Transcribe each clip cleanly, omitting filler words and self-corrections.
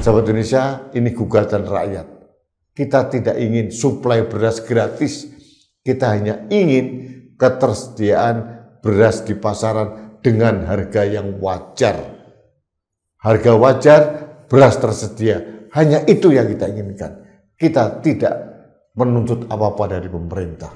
Sahabat Indonesia, ini gugatan rakyat. Kita tidak ingin suplai beras gratis, kita hanya ingin ketersediaan beras di pasaran dengan harga yang wajar. Harga wajar, beras tersedia, hanya itu yang kita inginkan. Kita tidak menuntut apa-apa dari pemerintah.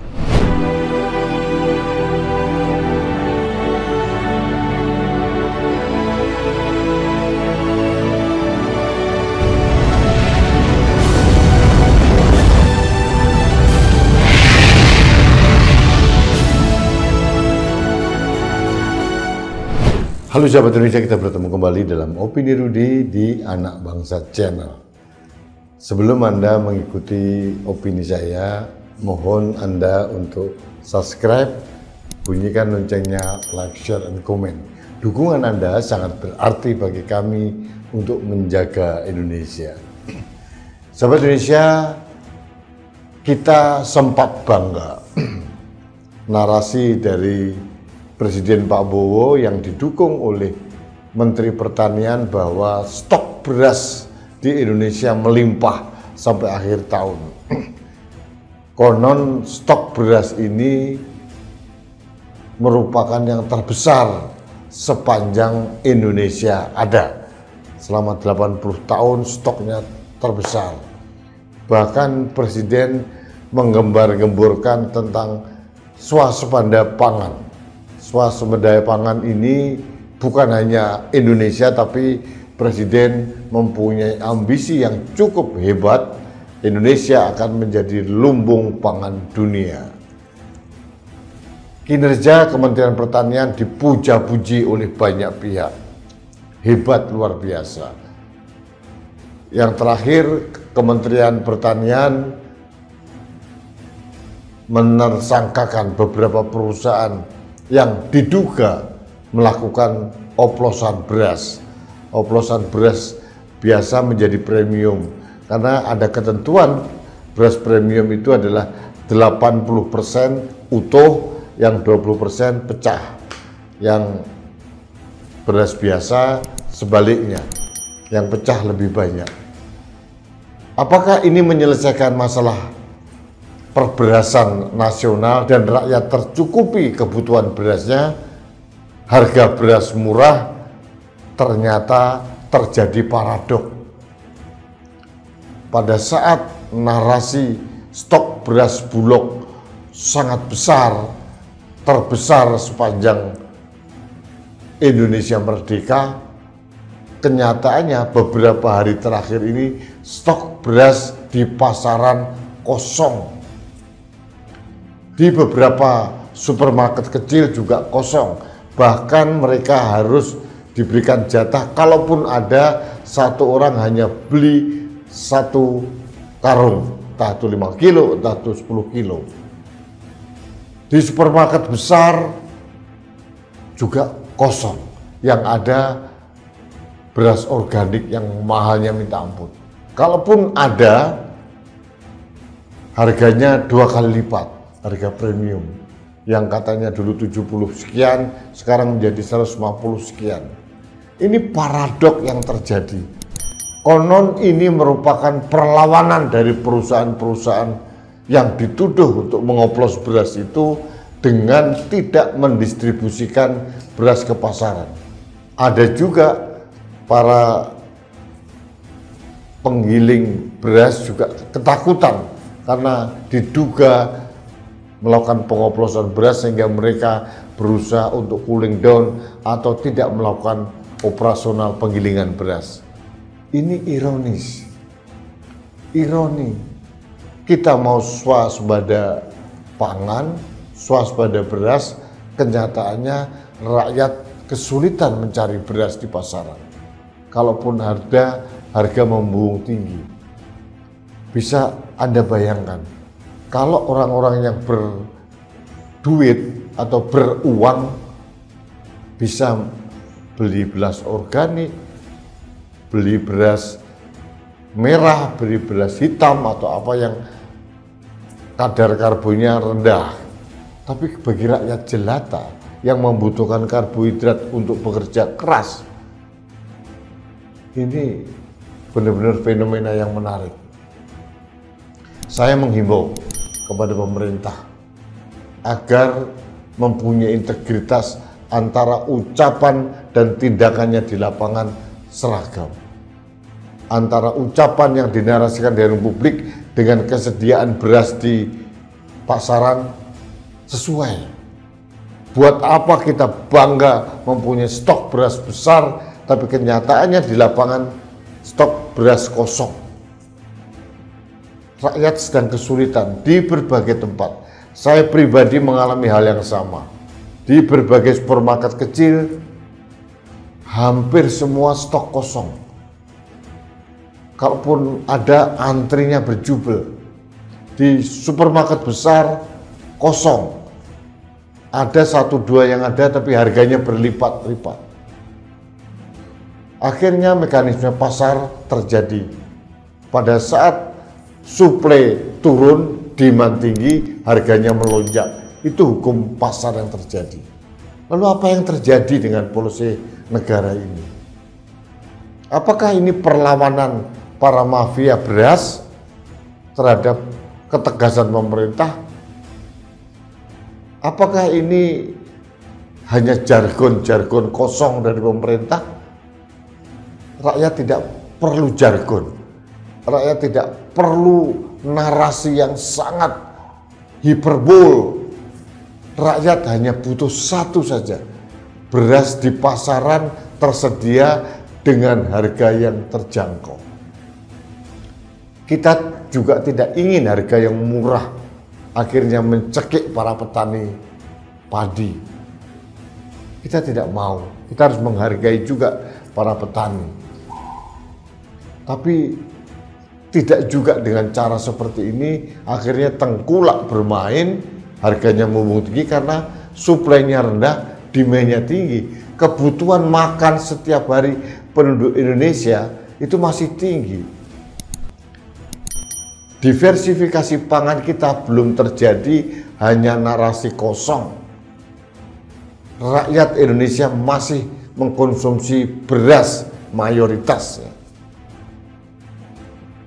Halo sahabat Indonesia, kita bertemu kembali dalam Opini Rudy di Anak Bangsa Channel. Sebelum Anda mengikuti opini saya, mohon Anda untuk subscribe, bunyikan loncengnya, like, share, dan komen. Dukungan Anda sangat berarti bagi kami untuk menjaga Indonesia. Sahabat Indonesia, kita sempat bangga narasi dari Presiden Pak Bowo yang didukung oleh Menteri Pertanian bahwa stok beras di Indonesia melimpah sampai akhir tahun. Konon stok beras ini merupakan yang terbesar sepanjang Indonesia ada. Selama 80 tahun stoknya terbesar. Bahkan Presiden menggembar-gemborkan tentang swasembada pangan. Swasembada pangan ini bukan hanya Indonesia, tapi Presiden mempunyai ambisi yang cukup hebat. Indonesia akan menjadi lumbung pangan dunia. Kinerja Kementerian Pertanian dipuja-puji oleh banyak pihak. Hebat luar biasa. Yang terakhir, Kementerian Pertanian menersangkakan beberapa perusahaan yang diduga melakukan oplosan beras. Oplosan beras biasa menjadi premium karena ada ketentuan beras premium itu adalah 80% utuh, yang 20% pecah. Yang beras biasa sebaliknya, yang pecah lebih banyak. Apakah ini menyelesaikan masalah perberasan nasional dan rakyat tercukupi kebutuhan berasnya? Harga beras murah, ternyata terjadi paradok. Pada saat narasi stok beras Bulog sangat besar, terbesar sepanjang Indonesia merdeka, kenyataannya beberapa hari terakhir ini stok beras di pasaran kosong. Di beberapa supermarket kecil juga kosong, bahkan mereka harus diberikan jatah, kalaupun ada satu orang hanya beli satu karung, entah itu 5 kilo, entah itu 10 kilo. Di supermarket besar juga kosong, yang ada beras organik yang mahalnya minta ampun. Kalaupun ada, harganya 2 kali lipat harga premium, yang katanya dulu 70 sekian, sekarang menjadi 150 sekian. Ini paradok yang terjadi. Konon ini merupakan perlawanan dari perusahaan-perusahaan yang dituduh untuk mengoplos beras itu dengan tidak mendistribusikan beras ke pasaran. Ada juga para penggiling beras juga ketakutan karena diduga melakukan pengoplosan beras sehingga mereka berusaha untuk cooling down atau tidak melakukan operasional penggilingan beras. Ini ironis. Ironi. Kita mau swasembada pangan, swasembada beras, kenyataannya rakyat kesulitan mencari beras di pasaran. Kalaupun harga membumbung tinggi. Bisa Anda bayangkan, kalau orang-orang yang berduit atau beruang bisa beli beras organik, beli beras merah, beli beras hitam atau apa yang kadar karbonnya rendah. Tapi bagi rakyat jelata yang membutuhkan karbohidrat untuk bekerja keras, ini benar-benar fenomena yang menarik. Saya menghimbau kepada pemerintah agar mempunyai integritas antara ucapan dan tindakannya di lapangan seragam. Antara ucapan yang dinarasikan di ruang publik dengan kesediaan beras di pasaran sesuai. Buat apa kita bangga mempunyai stok beras besar, tapi kenyataannya di lapangan stok beras kosong. Rakyat sedang kesulitan di berbagai tempat. Saya pribadi mengalami hal yang sama. Di berbagai supermarket kecil, hampir semua stok kosong. Kalaupun ada, antrinya berjubel. Di supermarket besar, kosong. Ada 1-2 yang ada, tapi harganya berlipat-lipat. Akhirnya mekanisme pasar terjadi. Pada saat suplai turun, demand tinggi, harganya melonjak. Itu hukum pasar yang terjadi. Lalu apa yang terjadi dengan polisi negara ini? Apakah ini perlawanan para mafia beras terhadap ketegasan pemerintah? Apakah ini hanya jargon-jargon kosong dari pemerintah? Rakyat tidak perlu jargon. Rakyat tidak perlu narasi yang sangat hiperbol. Rakyat hanya butuh satu saja. Beras di pasaran tersedia dengan harga yang terjangkau. Kita juga tidak ingin harga yang murah akhirnya mencekik para petani padi. Kita tidak mau. Kita harus menghargai juga para petani. Tapi tidak juga dengan cara seperti ini akhirnya tengkulak bermain, harganya membumbung tinggi karena suplainya rendah, demand-nya tinggi. Kebutuhan makan setiap hari penduduk Indonesia itu masih tinggi. Diversifikasi pangan kita belum terjadi, hanya narasi kosong. Rakyat Indonesia masih mengkonsumsi beras mayoritas.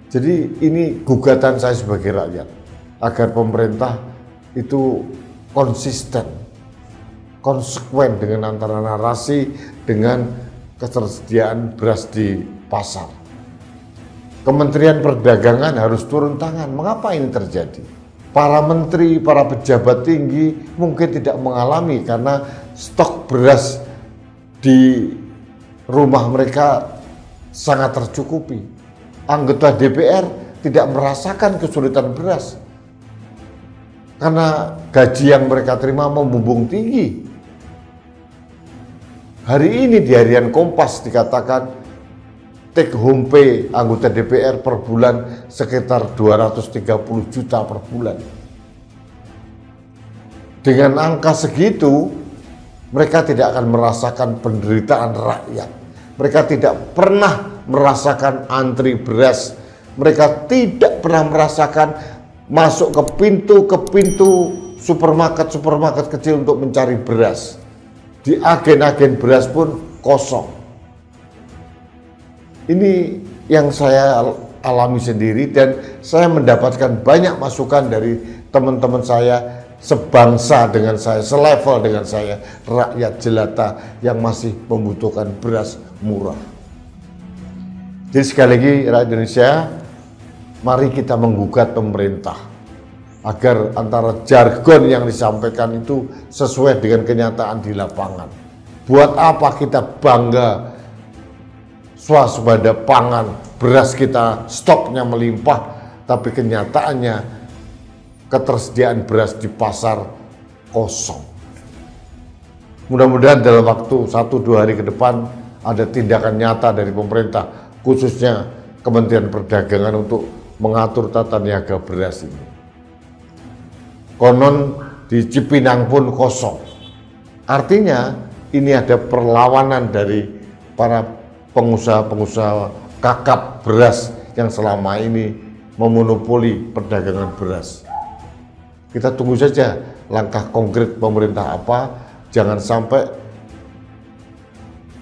Jadi ini gugatan saya sebagai rakyat, agar pemerintah itu konsisten, konsekuen dengan antara narasi dengan ketersediaan beras di pasar. Kementerian Perdagangan harus turun tangan. Mengapa ini terjadi? Para menteri, para pejabat tinggi mungkin tidak mengalami karena stok beras di rumah mereka sangat tercukupi. Anggota DPR tidak merasakan kesulitan beras karena gaji yang mereka terima membumbung tinggi. Hari ini di harian Kompas dikatakan take home pay anggota DPR per bulan sekitar 230 juta per bulan. Dengan angka segitu, mereka tidak akan merasakan penderitaan rakyat. Mereka tidak pernah merasakan antri beras. Mereka tidak pernah merasakan masuk ke pintu supermarket kecil untuk mencari beras. Di agen-agen beras pun kosong. Ini yang saya alami sendiri dan saya mendapatkan banyak masukan dari teman-teman saya sebangsa dengan saya, selevel dengan saya, rakyat jelata yang masih membutuhkan beras murah. Jadi sekali lagi rakyat Indonesia, mari kita menggugat pemerintah agar antara jargon yang disampaikan itu sesuai dengan kenyataan di lapangan. Buat apa kita bangga swasembada pangan, beras kita stoknya melimpah, tapi kenyataannya ketersediaan beras di pasar kosong. Mudah-mudahan dalam waktu 1-2 hari ke depan ada tindakan nyata dari pemerintah, khususnya Kementerian Perdagangan untuk mengatur tata niaga beras ini. Konon di Cipinang pun kosong. Artinya ini ada perlawanan dari para pengusaha-pengusaha kakap beras yang selama ini memonopoli perdagangan beras. Kita tunggu saja langkah konkret pemerintah apa, jangan sampai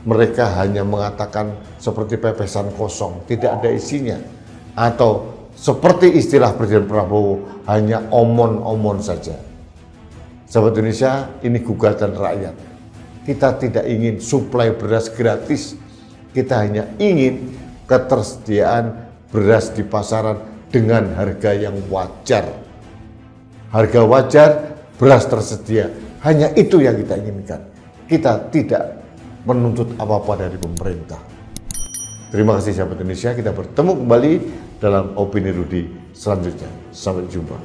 mereka hanya mengatakan seperti pepesan kosong, tidak ada isinya. Atau seperti istilah Presiden Prabowo, hanya omon-omon saja. Sahabat Indonesia, ini gugatan rakyat. Kita tidak ingin suplai beras gratis, kita hanya ingin ketersediaan beras di pasaran dengan harga yang wajar. Harga wajar, beras tersedia, hanya itu yang kita inginkan. Kita tidak menuntut apa-apa dari pemerintah. Terima kasih sahabat Indonesia, kita bertemu kembali dalam Opini Rudy selanjutnya. Sampai jumpa.